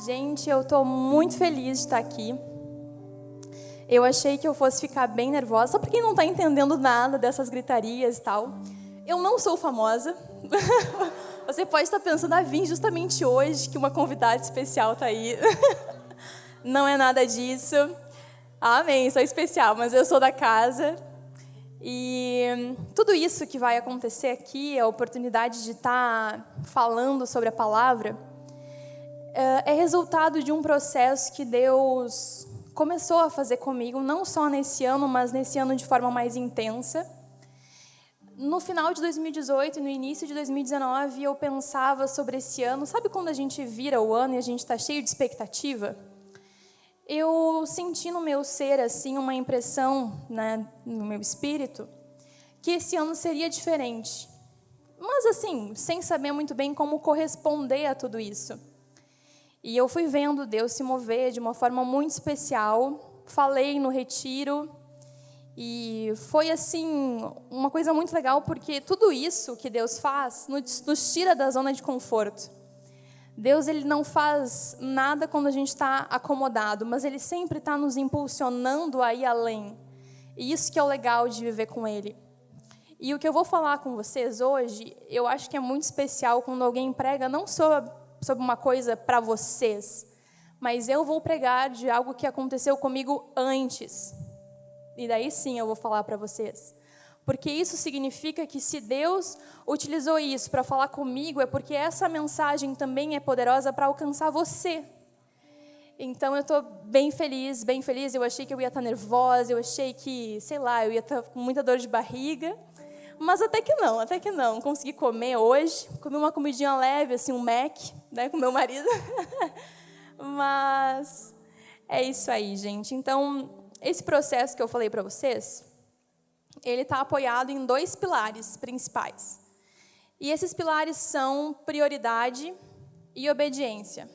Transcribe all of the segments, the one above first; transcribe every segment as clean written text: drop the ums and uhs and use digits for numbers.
Gente, eu tô muito feliz de estar aqui. Eu achei que eu fosse ficar bem nervosa, só pra quem não tá entendendo nada dessas gritarias e tal. Eu não sou famosa. Você pode estar pensando, vim justamente hoje que uma convidada especial tá aí. Não é nada disso. Amém, sou especial, mas eu sou da casa. E tudo isso que vai acontecer aqui, a oportunidade de estar falando sobre a palavra, é resultado de um processo que Deus começou a fazer comigo, não só nesse ano, mas nesse ano de forma mais intensa. No final de 2018 e no início de 2019, eu pensava sobre esse ano. Sabe quando a gente vira o ano e a gente está cheio de expectativa? Eu senti no meu ser assim uma impressão, né, no meu espírito, que esse ano seria diferente. Mas assim, sem saber muito bem como corresponder a tudo isso. E eu fui vendo Deus se mover de uma forma muito especial. Falei no retiro e foi assim uma coisa muito legal, porque tudo isso que Deus faz nos tira da zona de conforto. Deus, ele não faz nada quando a gente está acomodado, mas ele sempre está nos impulsionando a ir além. E isso que é o legal de viver com ele. E o que eu vou falar com vocês hoje, eu acho que é muito especial quando alguém prega não sobre uma coisa para vocês, mas eu vou pregar de algo que aconteceu comigo antes. E daí sim eu vou falar para vocês. Porque isso significa que se Deus utilizou isso para falar comigo, é porque essa mensagem também é poderosa para alcançar você. Então eu estou bem feliz, bem feliz. Eu achei que eu ia estar nervosa, eu achei que, sei lá, eu ia estar com muita dor de barriga. Mas até que não. Consegui comer hoje, comi uma comidinha leve, assim, um Mac, né, com meu marido. Mas é isso aí, gente. Então, esse processo que eu falei para vocês, ele está apoiado em 2 pilares principais. E esses pilares são prioridade e obediência.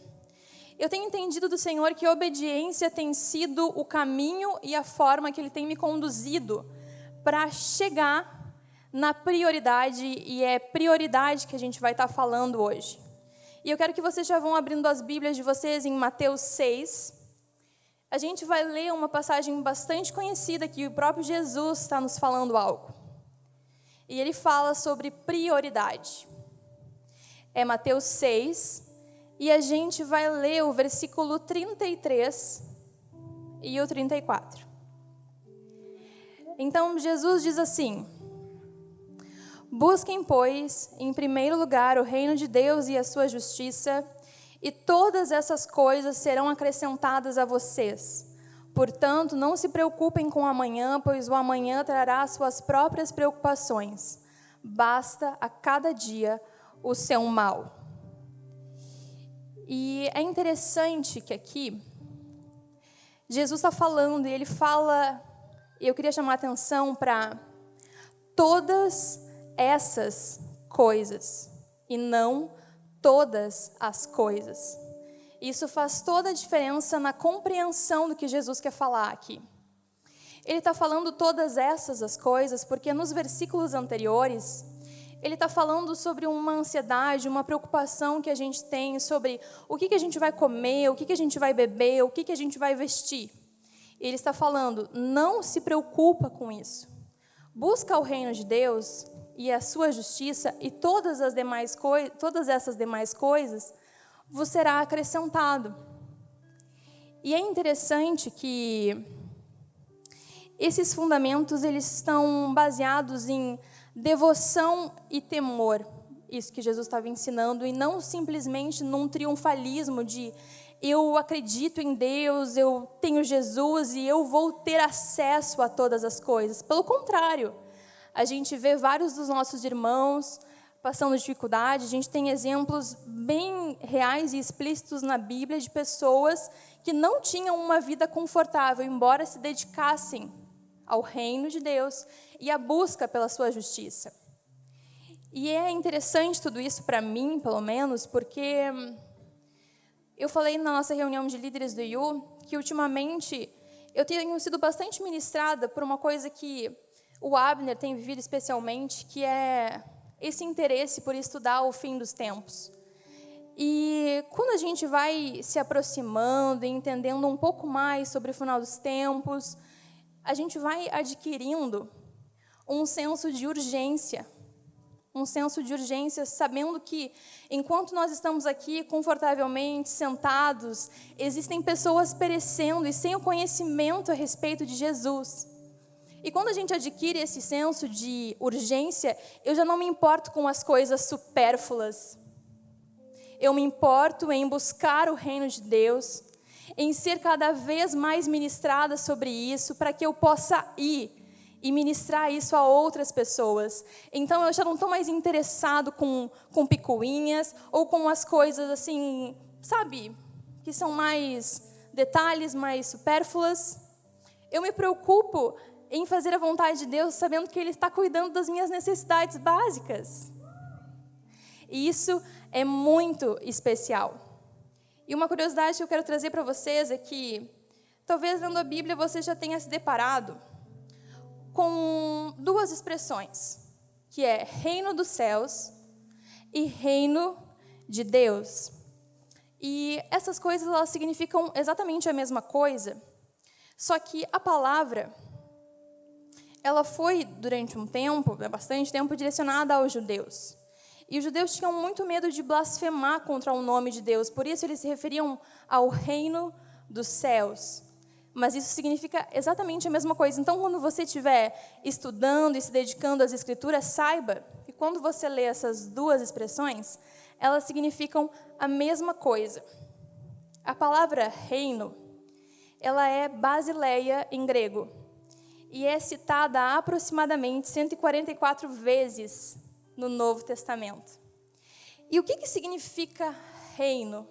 Eu tenho entendido do Senhor que a obediência tem sido o caminho e a forma que Ele tem me conduzido para chegar na prioridade, e é prioridade que a gente vai estar falando hoje. E eu quero que vocês já vão abrindo as Bíblias de vocês em Mateus 6. A gente vai ler uma passagem bastante conhecida que o próprio Jesus está nos falando algo. E ele fala sobre prioridade. É Mateus 6, e a gente vai ler o versículo 33 e o 34. Então, Jesus diz assim: busquem, pois, em primeiro lugar o reino de Deus e a sua justiça, e todas essas coisas serão acrescentadas a vocês. Portanto, não se preocupem com o amanhã, pois o amanhã trará suas próprias preocupações. Basta a cada dia o seu mal. E é interessante que aqui, Jesus está falando, e ele fala, e eu queria chamar a atenção para todas essas coisas, e não todas as coisas. Isso faz toda a diferença na compreensão do que Jesus quer falar aqui. Ele está falando todas essas as coisas porque nos versículos anteriores, ele está falando sobre uma ansiedade, uma preocupação que a gente tem sobre o que a gente vai comer, o que a gente vai beber, o que a gente vai vestir. Ele está falando, não se preocupa com isso. Busca o reino de Deus e a sua justiça, e todas essas demais coisas vos será acrescentado. E é interessante que esses fundamentos, eles estão baseados em devoção e temor, isso que Jesus estava ensinando, e não simplesmente num triunfalismo de eu acredito em Deus, eu tenho Jesus e eu vou ter acesso a todas as coisas. Pelo contrário, a gente vê vários dos nossos irmãos passando dificuldade. A gente tem exemplos bem reais e explícitos na Bíblia de pessoas que não tinham uma vida confortável, embora se dedicassem ao reino de Deus e à busca pela sua justiça. E é interessante tudo isso para mim, pelo menos, porque eu falei na nossa reunião de líderes do IU que ultimamente eu tenho sido bastante ministrada por uma coisa que o Abner tem vivido especialmente, que é esse interesse por estudar o fim dos tempos. E quando a gente vai se aproximando e entendendo um pouco mais sobre o final dos tempos, a gente vai adquirindo um senso de urgência. Um senso de urgência, sabendo que, enquanto nós estamos aqui confortavelmente sentados, existem pessoas perecendo e sem o conhecimento a respeito de Jesus. E quando a gente adquire esse senso de urgência, eu já não me importo com as coisas supérfluas. Eu me importo em buscar o reino de Deus, em ser cada vez mais ministrada sobre isso, para que eu possa ir e ministrar isso a outras pessoas. Então, eu já não estou mais interessado com picuinhas ou com as coisas assim, sabe, que são mais detalhes, mais supérfluas. Eu me preocupo em fazer a vontade de Deus, sabendo que Ele está cuidando das minhas necessidades básicas. E isso é muito especial. E uma curiosidade que eu quero trazer para vocês é que, talvez lendo a Bíblia, você já tenha se deparado com duas expressões, que é reino dos céus e reino de Deus. E essas coisas, elas significam exatamente a mesma coisa, só que a palavra, ela foi, durante um tempo, bastante tempo, direcionada aos judeus. E os judeus tinham muito medo de blasfemar contra o nome de Deus, por isso eles se referiam ao reino dos céus. Mas isso significa exatamente a mesma coisa. Então, quando você estiver estudando e se dedicando às Escrituras, saiba que quando você lê essas duas expressões, elas significam a mesma coisa. A palavra reino, ela é basileia em grego, e é citada aproximadamente 144 vezes no Novo Testamento. E o que significa reino?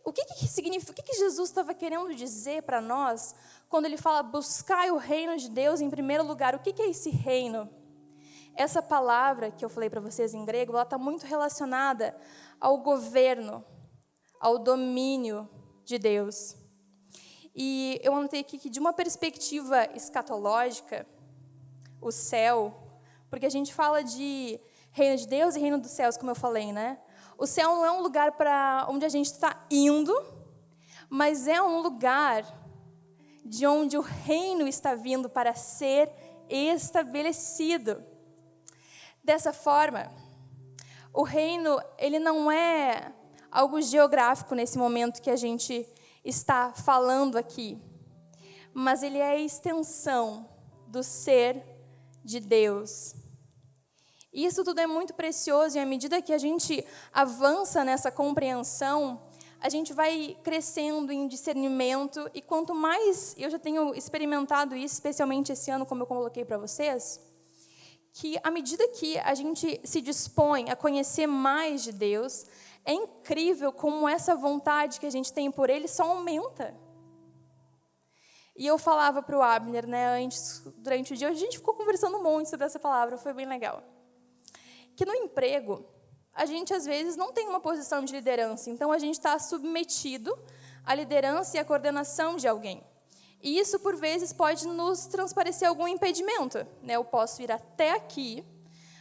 O que significa? O que Jesus estava querendo dizer para nós quando Ele fala buscai o reino de Deus em primeiro lugar? O que é esse reino? Essa palavra que eu falei para vocês em grego, ela está muito relacionada ao governo, ao domínio de Deus. E eu anotei aqui que, de uma perspectiva escatológica, o céu, porque a gente fala de reino de Deus e reino dos céus, como eu falei, né? O céu não é um lugar para onde a gente está indo, mas é um lugar de onde o reino está vindo para ser estabelecido. Dessa forma, o reino, ele não é algo geográfico nesse momento que a gente está falando aqui, mas ele é a extensão do ser de Deus. E isso tudo é muito precioso, e à medida que a gente avança nessa compreensão, a gente vai crescendo em discernimento, e quanto mais, eu já tenho experimentado isso, especialmente esse ano, como eu coloquei para vocês, que à medida que a gente se dispõe a conhecer mais de Deus, é incrível como essa vontade que a gente tem por Ele só aumenta. E eu falava para o Abner, né, antes, durante o dia, a gente ficou conversando um monte sobre essa palavra, foi bem legal. Que no emprego, a gente às vezes não tem uma posição de liderança, então a gente está submetido à liderança e à coordenação de alguém. E isso, por vezes, pode nos transparecer algum impedimento, né? Eu posso ir até aqui,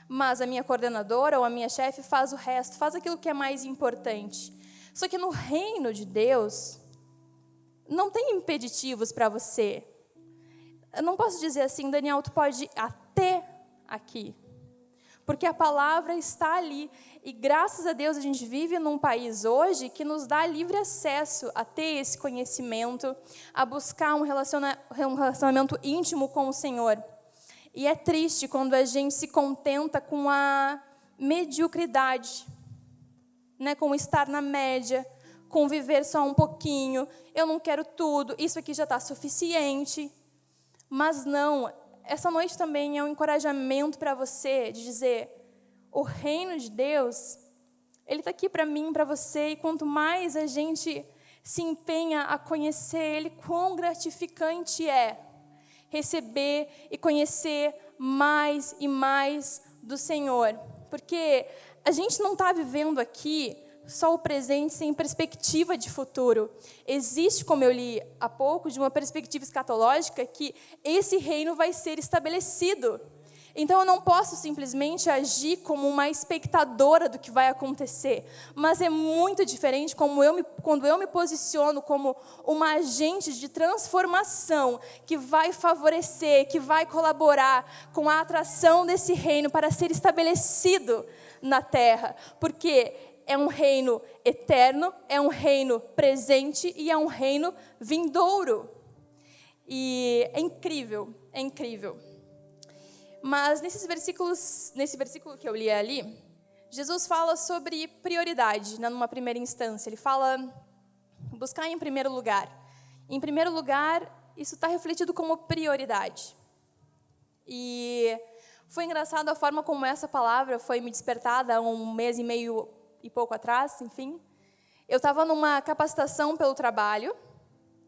mas a minha coordenadora ou a minha chefe faz o resto, faz aquilo que é mais importante. Só que no reino de Deus, não tem impeditivos para você. Eu não posso dizer assim, Daniel, tu pode ir até aqui. Porque a palavra está ali. E graças a Deus a gente vive num país hoje que nos dá livre acesso a ter esse conhecimento, a buscar um relacionamento íntimo com o Senhor. E é triste quando a gente se contenta com a mediocridade, né? Com estar na média, com viver só um pouquinho. Eu não quero tudo, isso aqui já está suficiente. Mas não, essa noite também é um encorajamento para você de dizer, o reino de Deus, Ele está aqui para mim, para você, e quanto mais a gente se empenha a conhecer Ele, quão gratificante é receber e conhecer mais e mais do Senhor. Porque a gente não está vivendo aqui só o presente sem perspectiva de futuro. Existe, como eu li há pouco, de uma perspectiva escatológica, que esse reino vai ser estabelecido. Então eu não posso simplesmente agir como uma espectadora do que vai acontecer, mas é muito diferente quando eu me posiciono como uma agente de transformação que vai favorecer, que vai colaborar com a atração desse reino para ser estabelecido na terra, porque é um reino eterno, é um reino presente e é um reino vindouro. E é incrível, é incrível. Mas nesse versículo que eu li ali, Jesus fala sobre prioridade, né, numa primeira instância. Ele fala buscar em primeiro lugar. Em primeiro lugar, isso está refletido como prioridade. E foi engraçado a forma como essa palavra foi me despertada há 1 mês e meio e pouco atrás, enfim. Eu estava numa capacitação pelo trabalho,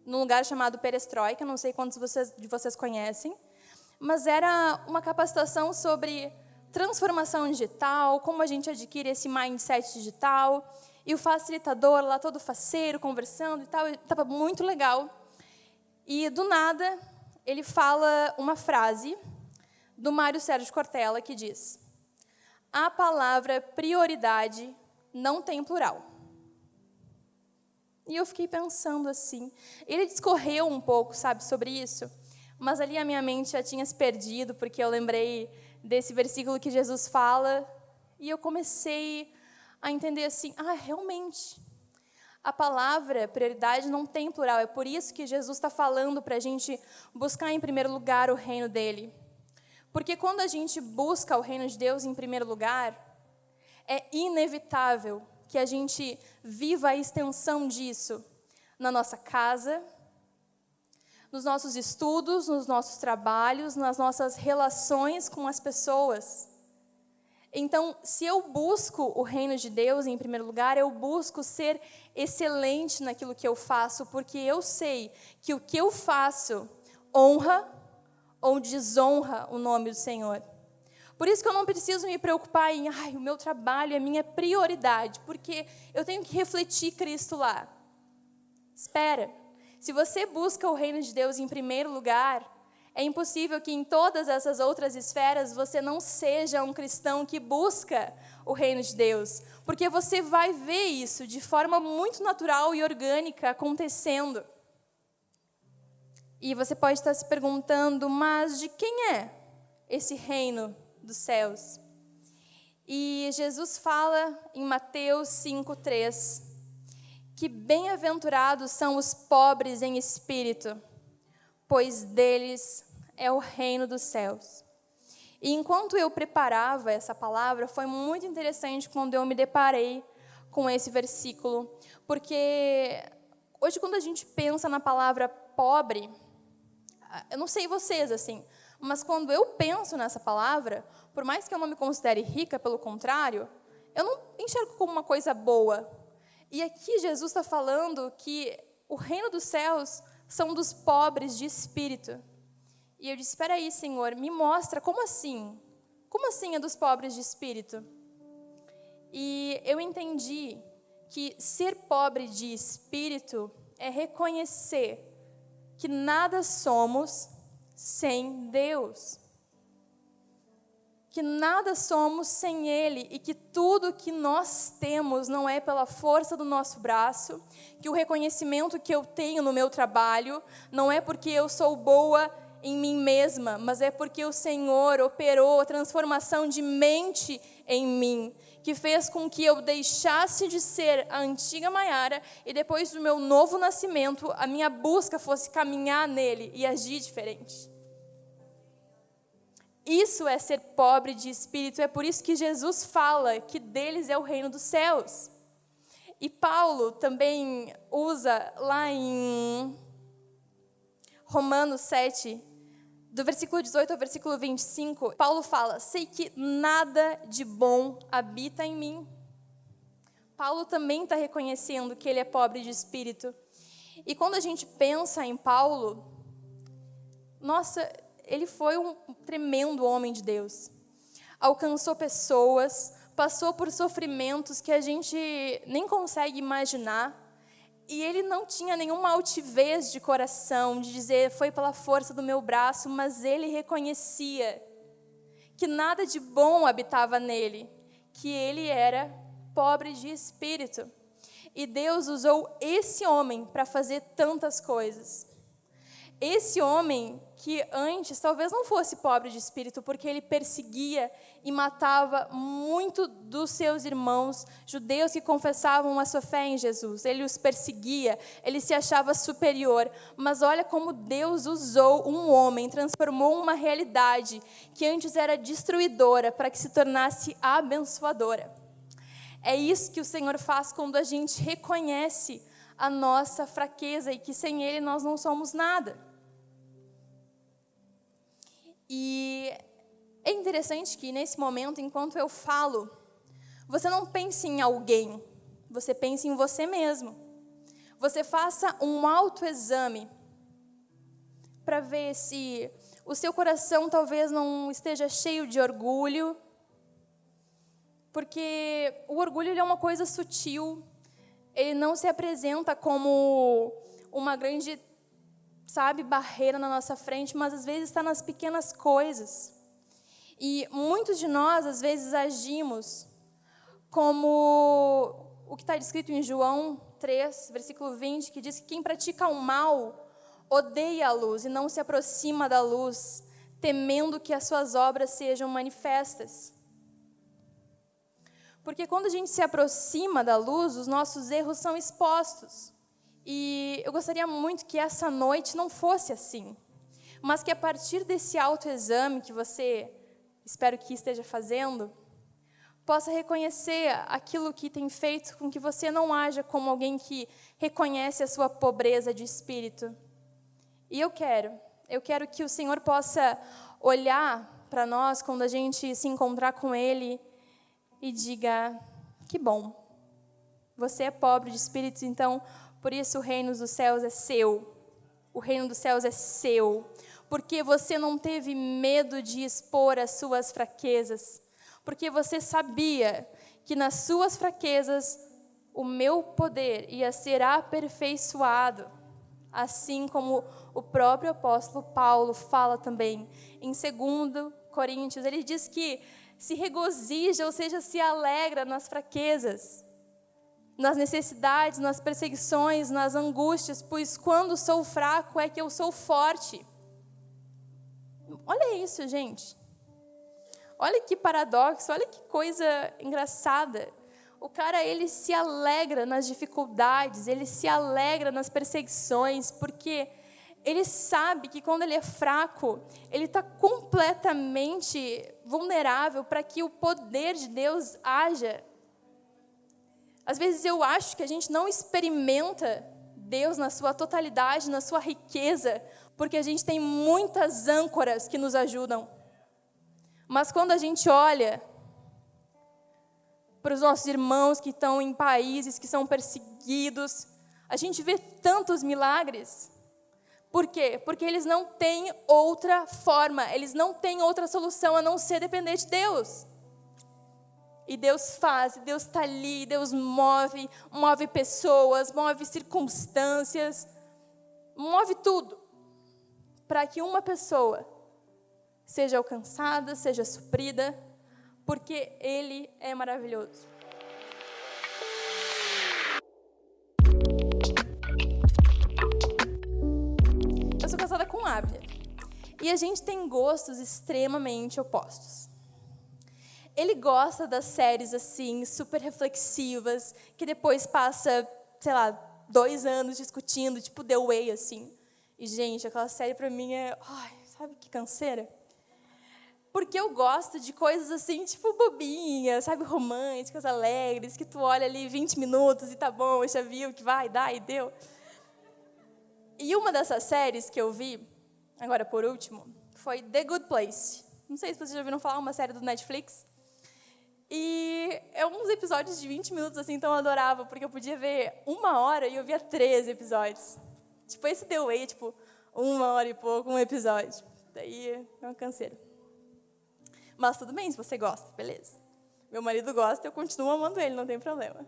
num lugar chamado Perestroika, não sei quantos de vocês conhecem, mas era uma capacitação sobre transformação digital, como a gente adquire esse mindset digital, e o facilitador lá todo faceiro, conversando e tal, estava muito legal. E, do nada, ele fala uma frase do Mário Sérgio Cortella que diz: a palavra prioridade não tem plural. E eu fiquei pensando assim. Ele discorreu um pouco, sabe, sobre isso, mas ali a minha mente já tinha se perdido, porque eu lembrei desse versículo que Jesus fala, e eu comecei a entender assim, realmente, a palavra prioridade não tem plural, é por isso que Jesus está falando para a gente buscar em primeiro lugar o reino dele. Porque quando a gente busca o reino de Deus em primeiro lugar, é inevitável que a gente viva a extensão disso na nossa casa, nos nossos estudos, nos nossos trabalhos, nas nossas relações com as pessoas. Então, se eu busco o reino de Deus em primeiro lugar, eu busco ser excelente naquilo que eu faço, porque eu sei que o que eu faço honra ou desonra o nome do Senhor. Por isso que eu não preciso me preocupar em, o meu trabalho é minha prioridade, porque eu tenho que refletir Cristo lá. Espera. Se você busca o reino de Deus em primeiro lugar, é impossível que em todas essas outras esferas você não seja um cristão que busca o reino de Deus, porque você vai ver isso de forma muito natural e orgânica acontecendo. E você pode estar se perguntando, mas de quem é esse reino dos céus? E Jesus fala em Mateus 5:3, que bem-aventurados são os pobres em espírito, pois deles é o reino dos céus. E enquanto eu preparava essa palavra, foi muito interessante quando eu me deparei com esse versículo, porque hoje quando a gente pensa na palavra pobre, eu não sei vocês assim, mas quando eu penso nessa palavra, por mais que eu não me considere rica, pelo contrário, eu não enxergo como uma coisa boa. E aqui Jesus está falando que o reino dos céus são dos pobres de espírito. E eu disse, espera aí, Senhor, me mostra, como assim? Como assim é dos pobres de espírito? E eu entendi que ser pobre de espírito é reconhecer que nada somos sem Deus. Que nada somos sem Ele e que tudo que nós temos não é pela força do nosso braço, que o reconhecimento que eu tenho no meu trabalho não é porque eu sou boa em mim mesma, mas é porque o Senhor operou a transformação de mente em mim, que fez com que eu deixasse de ser a antiga Maiara e depois do meu novo nascimento, a minha busca fosse caminhar nele e agir diferente. Isso é ser pobre de espírito, é por isso que Jesus fala que deles é o reino dos céus. E Paulo também usa lá em Romanos 7, do versículo 18 ao versículo 25, Paulo fala, sei que nada de bom habita em mim. Paulo também está reconhecendo que ele é pobre de espírito. E quando a gente pensa em Paulo, nossa, ele foi um tremendo homem de Deus. Alcançou pessoas, passou por sofrimentos que a gente nem consegue imaginar. E ele não tinha nenhuma altivez de coração, de dizer, foi pela força do meu braço, mas ele reconhecia que nada de bom habitava nele, que ele era pobre de espírito. E Deus usou esse homem para fazer tantas coisas. Esse homem que antes talvez não fosse pobre de espírito, porque ele perseguia e matava muito dos seus irmãos judeus que confessavam a sua fé em Jesus. Ele os perseguia, ele se achava superior. Mas olha como Deus usou um homem, transformou uma realidade que antes era destruidora para que se tornasse abençoadora. É isso que o Senhor faz quando a gente reconhece a nossa fraqueza e que sem Ele nós não somos nada. E é interessante que nesse momento, enquanto eu falo, você não pense em alguém, você pense em você mesmo. Você faça um autoexame para ver se o seu coração talvez não esteja cheio de orgulho, porque o orgulho ele é uma coisa sutil, ele não se apresenta como uma grande, barreira na nossa frente, mas às vezes está nas pequenas coisas. E muitos de nós, às vezes, agimos como o que está descrito em João 3, versículo 20, que diz que quem pratica o mal odeia a luz e não se aproxima da luz, temendo que as suas obras sejam manifestas. Porque quando a gente se aproxima da luz, os nossos erros são expostos. E eu gostaria muito que essa noite não fosse assim, mas que a partir desse autoexame que você, espero que esteja fazendo, possa reconhecer aquilo que tem feito com que você não haja como alguém que reconhece a sua pobreza de espírito. E eu quero que o Senhor possa olhar para nós quando a gente se encontrar com Ele e diga, que bom, você é pobre de espírito, então, por isso o reino dos céus é seu. O reino dos céus é seu. Porque você não teve medo de expor as suas fraquezas. Porque você sabia que nas suas fraquezas o meu poder ia ser aperfeiçoado. Assim como o próprio apóstolo Paulo fala também. Em 2 Coríntios, ele diz que se regozija, ou seja, se alegra nas fraquezas, nas necessidades, nas perseguições, nas angústias, pois quando sou fraco é que eu sou forte. Olha isso, gente. Olha que paradoxo, olha que coisa engraçada. O cara, ele se alegra nas dificuldades, ele se alegra nas perseguições, porque ele sabe que quando ele é fraco, ele está completamente vulnerável para que o poder de Deus haja. Às vezes eu acho que a gente não experimenta Deus na sua totalidade, na sua riqueza, porque a gente tem muitas âncoras que nos ajudam. Mas quando a gente olha para os nossos irmãos que estão em países que são perseguidos, a gente vê tantos milagres. Por quê? Porque eles não têm outra forma, eles não têm outra solução a não ser depender de Deus. E Deus faz, Deus está ali, Deus move pessoas, move circunstâncias, move tudo, para que uma pessoa seja alcançada, seja suprida, porque Ele é maravilhoso. Eu sou casada com Abner, e a gente tem gostos extremamente opostos. Ele gosta das séries, assim, super reflexivas, que depois passa, 2 anos discutindo, tipo The Way, assim. E, gente, aquela série pra mim é... sabe que canseira? Porque eu gosto de coisas, assim, tipo bobinhas, românticas, alegres, que tu olha ali 20 minutos e tá bom, já viu que vai dar e deu. E uma dessas séries que eu vi, agora por último, foi The Good Place. Não sei se vocês já ouviram falar, uma série do Netflix. E é uns episódios de 20 minutos, assim, então eu adorava, porque eu podia ver 1 hora e eu via 13 episódios. Tipo, esse The Way, 1 hora e pouco, um episódio. Daí é uma canseira. Mas tudo bem, se você gosta, beleza. Meu marido gosta, eu continuo amando ele, não tem problema.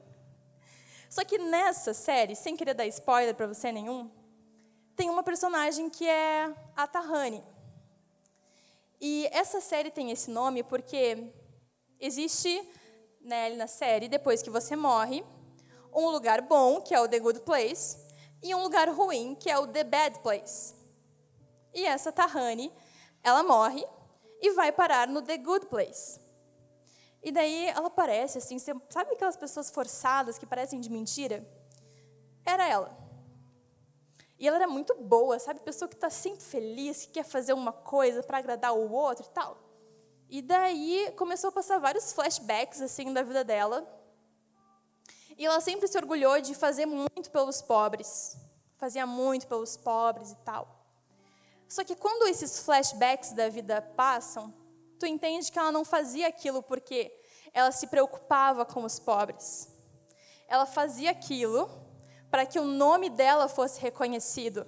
Só que nessa série, sem querer dar spoiler para você nenhum, tem uma personagem que é a Tahani. E essa série tem esse nome porque existe, né, na série, depois que você morre, um lugar bom, que é o The Good Place, e um lugar ruim, que é o The Bad Place. E essa Tahani, ela morre e vai parar no The Good Place. E daí ela parece assim, sabe aquelas pessoas forçadas que parecem de mentira? Era ela. E ela era muito boa, sabe? Pessoa que está sempre feliz, que quer fazer uma coisa para agradar o outro e tal. E daí começou a passar vários flashbacks assim da vida dela. E ela sempre se orgulhou de fazer muito pelos pobres. Fazia muito pelos pobres e tal. Só que quando esses flashbacks da vida passam, tu entende que ela não fazia aquilo porque ela se preocupava com os pobres. Ela fazia aquilo para que o nome dela fosse reconhecido.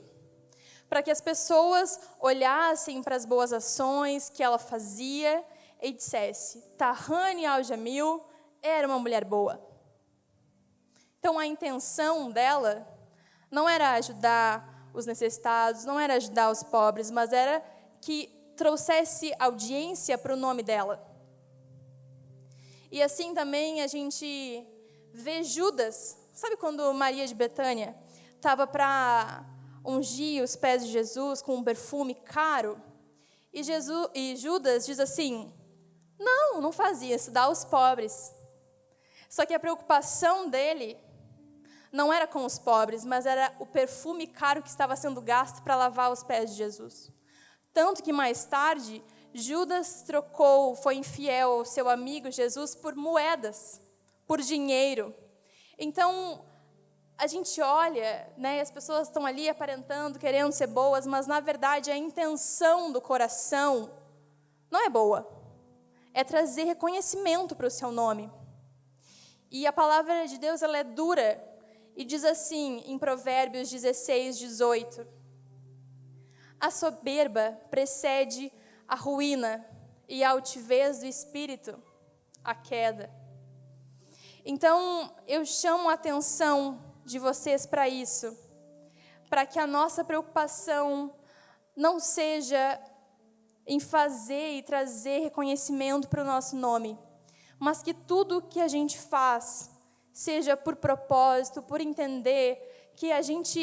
Para que as pessoas olhassem para as boas ações que ela fazia e dissesse, Tahani Al-Jamil era uma mulher boa. Então a intenção dela não era ajudar os necessitados, não era ajudar os pobres, mas era que trouxesse audiência para o nome dela. E assim também a gente vê Judas. Sabe quando Maria de Betânia estava para ungir os pés de Jesus com um perfume caro? E Judas diz assim, não faz isso, dá aos pobres. Só que a preocupação dele não era com os pobres, mas era o perfume caro que estava sendo gasto para lavar os pés de Jesus. Tanto que mais tarde, Judas foi infiel ao seu amigo Jesus por moedas, por dinheiro. Então, a gente olha, né, e as pessoas estão ali aparentando, querendo ser boas, mas, na verdade, a intenção do coração não é boa. É trazer reconhecimento para o seu nome. E a palavra de Deus, ela é dura, e diz assim, em Provérbios 16, 18, a soberba precede a ruína, e a altivez do espírito, a queda. Então, eu chamo a atenção de vocês para isso, para que a nossa preocupação não seja em fazer e trazer reconhecimento para o nosso nome, mas que tudo que a gente faz seja por propósito, por entender que a gente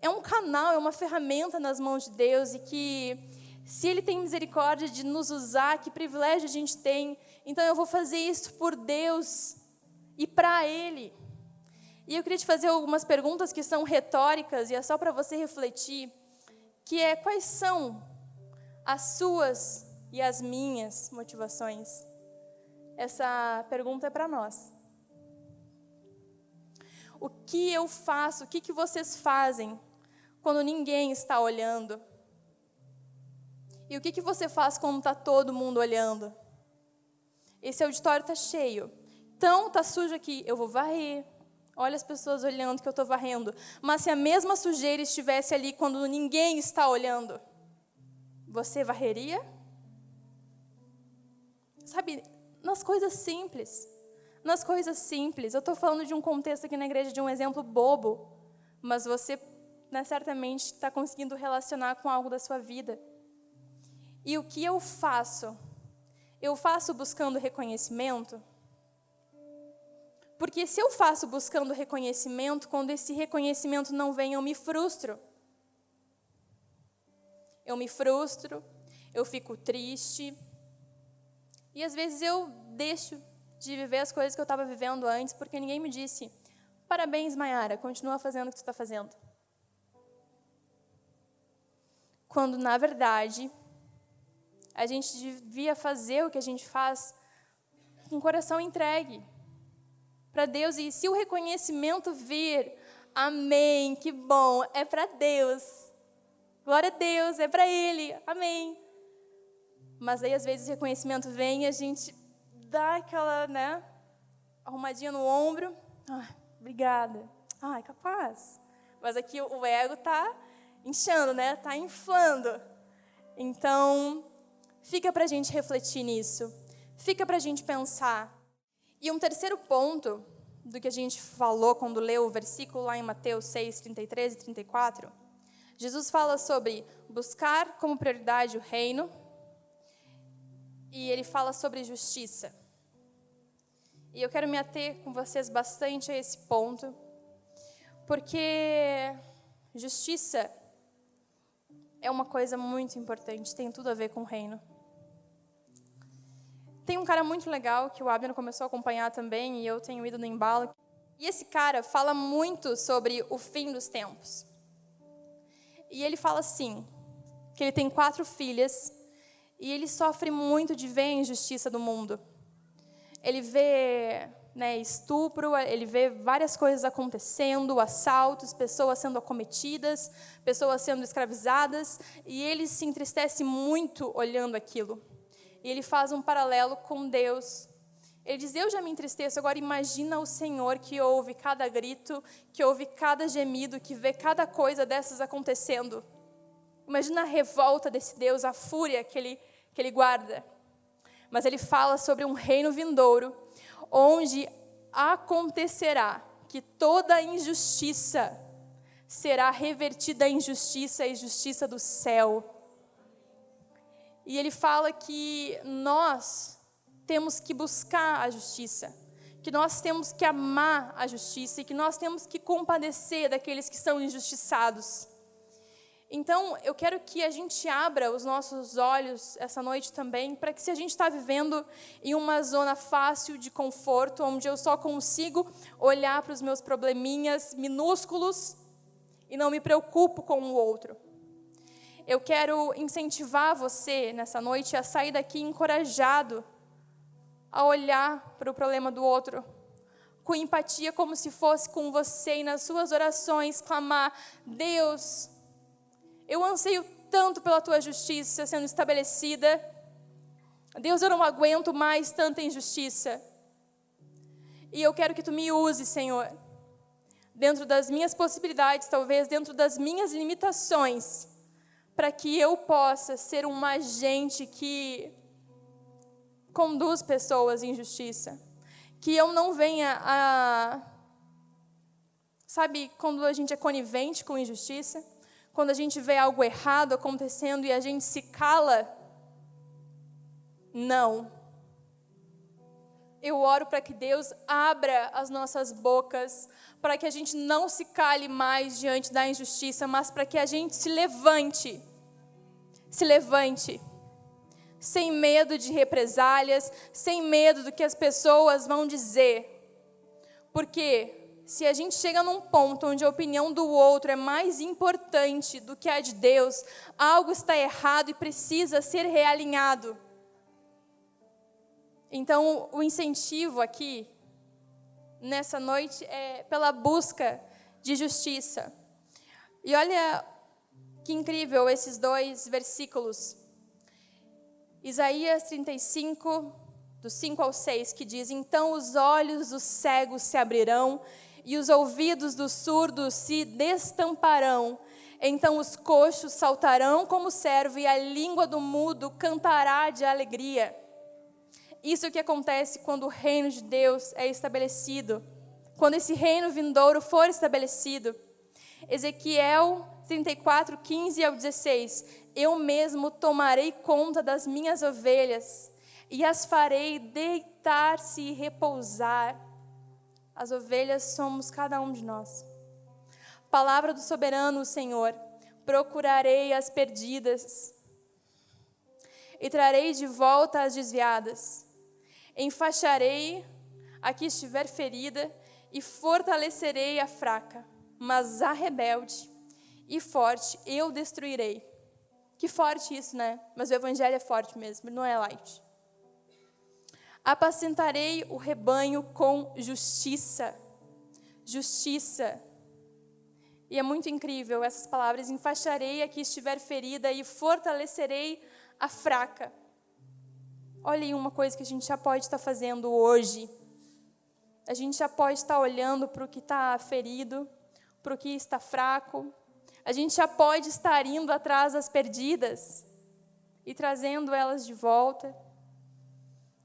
é um canal, é uma ferramenta nas mãos de Deus e que, se Ele tem misericórdia de nos usar, que privilégio a gente tem, então eu vou fazer isso por Deus e para Ele. E eu queria te fazer algumas perguntas que são retóricas, e é só para você refletir, que é quais são as suas e as minhas motivações? Essa pergunta é para nós. O que eu faço, o que vocês fazem quando ninguém está olhando? E o que você faz quando está todo mundo olhando? Esse auditório está cheio. Então, está sujo aqui, eu vou varrer. Olha as pessoas olhando que eu estou varrendo. Mas se a mesma sujeira estivesse ali quando ninguém está olhando, você varreria? Sabe, nas coisas simples. Nas coisas simples. Eu estou falando de um contexto aqui na igreja, de um exemplo bobo, mas você, né, certamente está conseguindo relacionar com algo da sua vida. E o que eu faço? Eu faço buscando reconhecimento? Porque se eu faço buscando reconhecimento, quando esse reconhecimento não vem, eu me frustro. Eu me frustro, eu fico triste. E às vezes eu deixo de viver as coisas que eu estava vivendo antes, porque ninguém me disse, parabéns, Maiara, continua fazendo o que tu está fazendo. Quando, na verdade, a gente devia fazer o que a gente faz com o coração entregue para Deus. E se o reconhecimento vir, amém, que bom, é para Deus. Glória a Deus, é para Ele, amém. Mas aí, às vezes, o reconhecimento vem e a gente dá aquela, né, arrumadinha no ombro. Ah, obrigada. Ah, é capaz. Mas aqui o ego está inchando, né? Está inflando. Então, fica para a gente refletir nisso. Fica para a gente pensar. E um terceiro ponto do que a gente falou quando leu o versículo lá em Mateus 6, 33 e 34, Jesus fala sobre buscar como prioridade o reino, e ele fala sobre justiça. E eu quero me ater com vocês bastante a esse ponto, porque justiça é uma coisa muito importante, tem tudo a ver com o reino. Tem um cara muito legal que o Abner começou a acompanhar também, e eu tenho ido no embalo. E esse cara fala muito sobre o fim dos tempos. E ele fala assim, que ele tem 4 filhas, e ele sofre muito de ver a injustiça do mundo. Ele vê, estupro, ele vê várias coisas acontecendo, assaltos, pessoas sendo acometidas, pessoas sendo escravizadas, e ele se entristece muito olhando aquilo. E ele faz um paralelo com Deus. Ele diz, eu já me entristeço, agora imagina o Senhor que ouve cada grito, que ouve cada gemido, que vê cada coisa dessas acontecendo. Imagina a revolta desse Deus, a fúria que ele guarda. Mas ele fala sobre um reino vindouro, onde acontecerá que toda injustiça será revertida em justiça e justiça do céu. E ele fala que nós temos que buscar a justiça, que nós temos que amar a justiça e que nós temos que compadecer daqueles que são injustiçados. Então, eu quero que a gente abra os nossos olhos essa noite também, para que se a gente está vivendo em uma zona fácil de conforto, onde eu só consigo olhar para os meus probleminhas minúsculos e não me preocupo com o outro. Eu quero incentivar você nessa noite a sair daqui encorajado a olhar para o problema do outro, com empatia, como se fosse com você, e nas suas orações clamar, Deus, eu anseio tanto pela tua justiça sendo estabelecida. Deus, eu não aguento mais tanta injustiça. E eu quero que tu me use, Senhor, dentro das minhas possibilidades, talvez dentro das minhas limitações, para que eu possa ser um agente que conduz pessoas em justiça. Que eu não venha a... Sabe quando a gente é conivente com injustiça? Quando a gente vê algo errado acontecendo e a gente se cala? Não. Eu oro para que Deus abra as nossas bocas, para que a gente não se cale mais diante da injustiça, mas para que a gente se levante, sem medo de represálias, sem medo do que as pessoas vão dizer. Porque se a gente chega num ponto onde a opinião do outro é mais importante do que a de Deus, algo está errado e precisa ser realinhado. Então, o incentivo aqui, nessa noite, é pela busca de justiça. E olha que incrível esses 2 versículos. Isaías 35, do 5 ao 6, que diz, então os olhos dos cegos se abrirão e os ouvidos dos surdos se destamparão. Então os coxos saltarão como servo e a língua do mudo cantará de alegria. Isso é o que acontece quando o reino de Deus é estabelecido. Quando esse reino vindouro for estabelecido. Ezequiel 34, 15 ao 16. Eu mesmo tomarei conta das minhas ovelhas e as farei deitar-se e repousar. As ovelhas somos cada um de nós. Palavra do soberano Senhor, procurarei as perdidas e trarei de volta as desviadas. Enfaixarei a que estiver ferida e fortalecerei a fraca, mas a rebelde e forte eu destruirei. Que forte isso, né? Mas o evangelho é forte mesmo, não é light. Apacentarei o rebanho com justiça. Justiça. E é muito incrível essas palavras. Enfaixarei a que estiver ferida e fortalecerei a fraca. Olha aí uma coisa que a gente já pode estar fazendo hoje. A gente já pode estar olhando para o que está ferido, para o que está fraco. A gente já pode estar indo atrás das perdidas e trazendo elas de volta.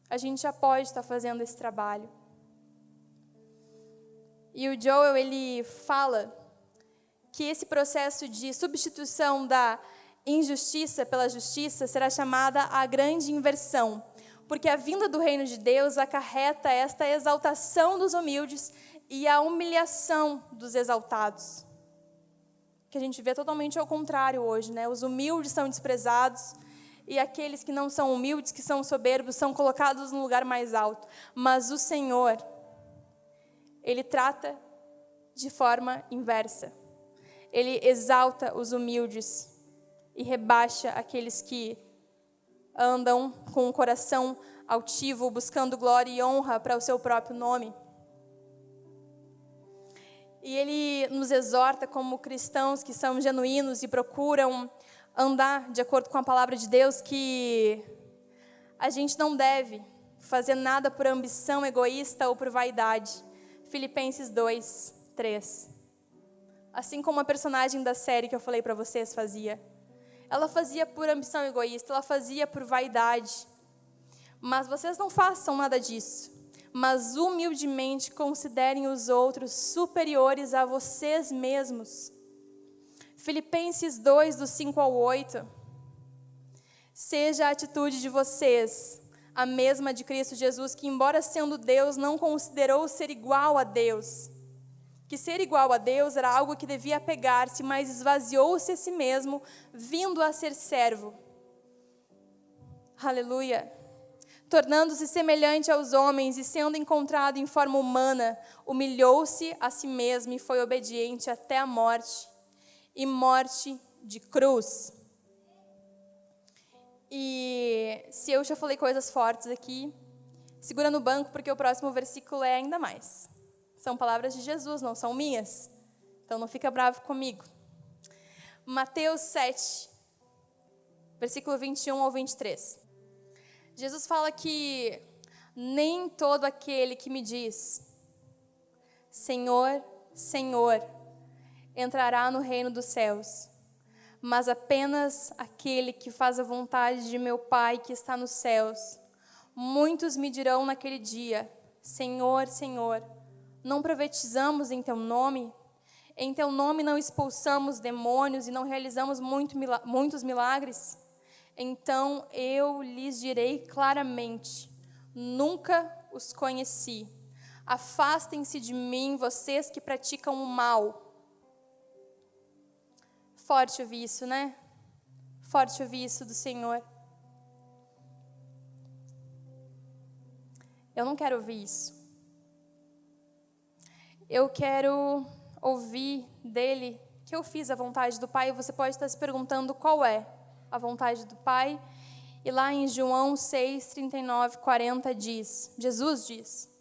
A gente já pode estar fazendo esse trabalho. E o Joel, ele fala que esse processo de substituição da injustiça pela justiça será chamada a grande inversão. Porque a vinda do reino de Deus acarreta esta exaltação dos humildes e a humilhação dos exaltados. Que a gente vê totalmente ao contrário hoje, né? Os humildes são desprezados e aqueles que não são humildes, que são soberbos, são colocados no lugar mais alto. Mas o Senhor, Ele trata de forma inversa. Ele exalta os humildes e rebaixa aqueles que andam com o coração altivo, buscando glória e honra para o seu próprio nome. E Ele nos exorta como cristãos que são genuínos e procuram andar de acordo com a palavra de Deus, que a gente não deve fazer nada por ambição egoísta ou por vaidade. Filipenses 2, 3. Assim como a personagem da série que eu falei para vocês fazia. Ela fazia por ambição egoísta, ela fazia por vaidade. Mas vocês não façam nada disso. Mas humildemente considerem os outros superiores a vocês mesmos. Filipenses 2, do 5 ao 8. Seja a atitude de vocês a mesma de Cristo Jesus, que embora sendo Deus, não considerou ser igual a Deus. Que ser igual a Deus era algo que devia apegar-se, mas esvaziou-se a si mesmo, vindo a ser servo. Aleluia. Tornando-se semelhante aos homens e sendo encontrado em forma humana, humilhou-se a si mesmo e foi obediente até a morte, e morte de cruz. E se eu já falei coisas fortes aqui, segura no banco, porque o próximo versículo é ainda mais. São palavras de Jesus, não são minhas. Então não fica bravo comigo. Mateus 7, versículo 21 ao 23. Jesus fala que nem todo aquele que me diz, Senhor, Senhor, entrará no reino dos céus, mas apenas aquele que faz a vontade de meu Pai que está nos céus. Muitos me dirão naquele dia, Senhor, Senhor, não profetizamos em Teu nome? Em Teu nome não expulsamos demônios e não realizamos muitos milagres? Então eu lhes direi claramente, nunca os conheci. Afastem-se de mim, vocês que praticam o mal. Forte ouvir isso, né? Forte ouvir isso do Senhor. Eu não quero ouvir isso. Eu quero ouvir dele que eu fiz a vontade do Pai. Você pode estar se perguntando qual é a vontade do Pai. E lá em João 6, 39, 40 diz, Jesus diz,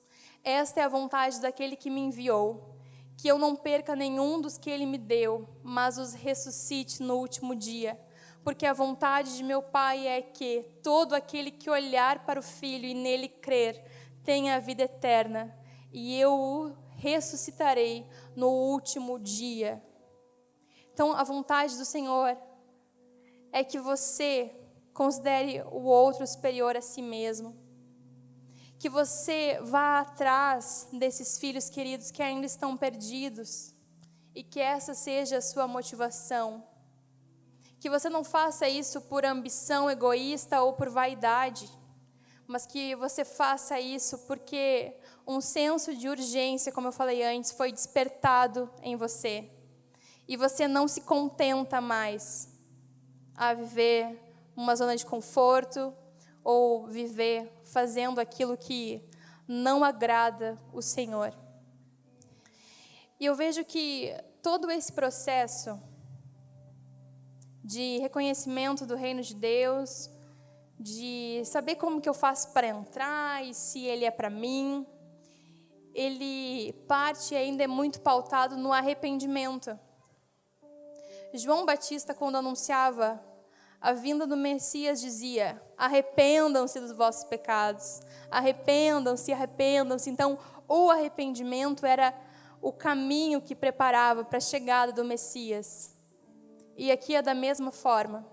esta é a vontade daquele que me enviou, que eu não perca nenhum dos que ele me deu, mas os ressuscite no último dia. Porque a vontade de meu Pai é que todo aquele que olhar para o Filho e nele crer tenha a vida eterna, e eu o ressuscitarei no último dia. Então, a vontade do Senhor é que você considere o outro superior a si mesmo. Que você vá atrás desses filhos queridos que ainda estão perdidos. E que essa seja a sua motivação. Que você não faça isso por ambição egoísta ou por vaidade. Mas que você faça isso porque um senso de urgência, como eu falei antes, foi despertado em você. E você não se contenta mais a viver uma zona de conforto ou viver fazendo aquilo que não agrada o Senhor. E eu vejo que todo esse processo de reconhecimento do reino de Deus, de saber como que eu faço para entrar e se ele é para mim, ele parte e ainda é muito pautado no arrependimento. João Batista, quando anunciava a vinda do Messias, dizia, arrependam-se dos vossos pecados, arrependam-se, arrependam-se. Então, o arrependimento era o caminho que preparava para a chegada do Messias. E aqui é da mesma forma.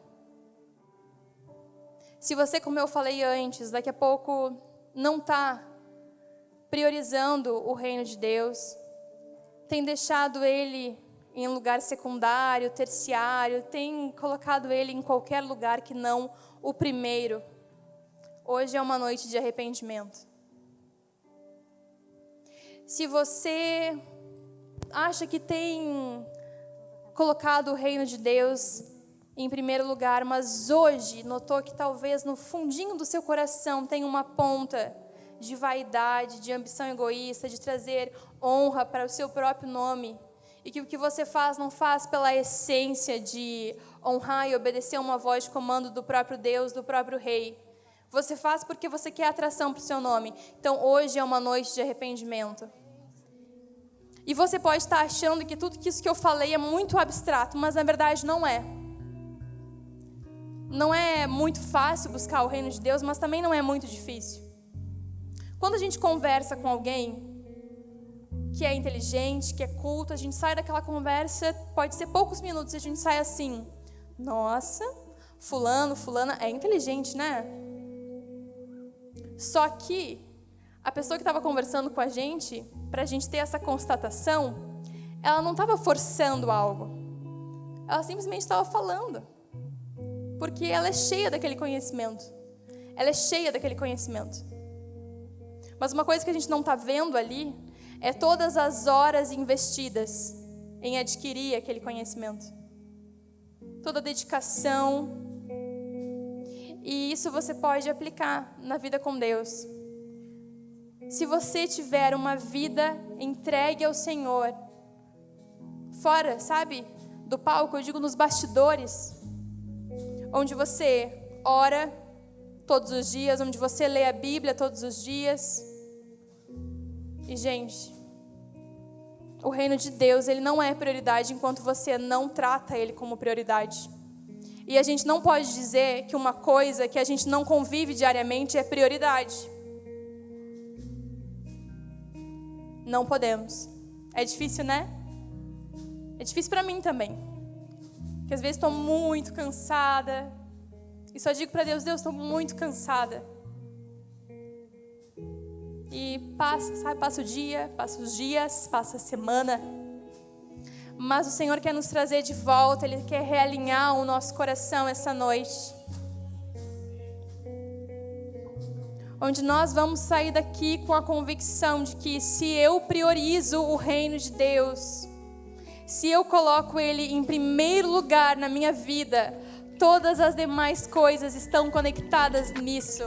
Se você, como eu falei antes, daqui a pouco não está priorizando o reino de Deus, tem deixado ele em lugar secundário, terciário, tem colocado ele em qualquer lugar que não o primeiro. Hoje é uma noite de arrependimento. Se você acha que tem colocado o reino de Deus em primeiro lugar, mas hoje notou que talvez no fundinho do seu coração tem uma ponta de vaidade, de ambição egoísta, de trazer honra para o seu próprio nome, e que o que você faz não faz pela essência de honrar e obedecer uma voz de comando do próprio Deus, do próprio Rei. Você faz porque você quer atração para o seu nome. Então hoje é uma noite de arrependimento. E você pode estar achando que tudo isso que eu falei é muito abstrato, mas na verdade não é. Não é muito fácil buscar o reino de Deus, mas também não é muito difícil. Quando a gente conversa com alguém que é inteligente, que é culto, a gente sai daquela conversa, pode ser poucos minutos, e a gente sai assim: nossa, fulano, fulana é inteligente, né? Só que a pessoa que estava conversando com a gente, para a gente ter essa constatação, ela não estava forçando algo. Ela simplesmente estava falando. Porque ela é cheia daquele conhecimento. Ela é cheia daquele conhecimento. Mas uma coisa que a gente não está vendo ali é todas as horas investidas em adquirir aquele conhecimento. Toda a dedicação. E isso você pode aplicar na vida com Deus. Se você tiver uma vida entregue ao Senhor, fora, sabe, do palco, eu digo nos bastidores, onde você ora todos os dias, onde você lê a Bíblia todos os dias. E, gente, o reino de Deus, ele não é prioridade enquanto você não trata ele como prioridade. E a gente não pode dizer que uma coisa que a gente não convive diariamente é prioridade. Não podemos. É difícil, né? É difícil para mim também. Porque às vezes estou muito cansada. E só digo para Deus: Deus, estou muito cansada. E passa, sabe? Passa o dia, passa os dias, passa a semana. Mas o Senhor quer nos trazer de volta. Ele quer realinhar o nosso coração essa noite. Onde nós vamos sair daqui com a convicção de que se eu priorizo o reino de Deus, se eu coloco Ele em primeiro lugar na minha vida, todas as demais coisas estão conectadas nisso.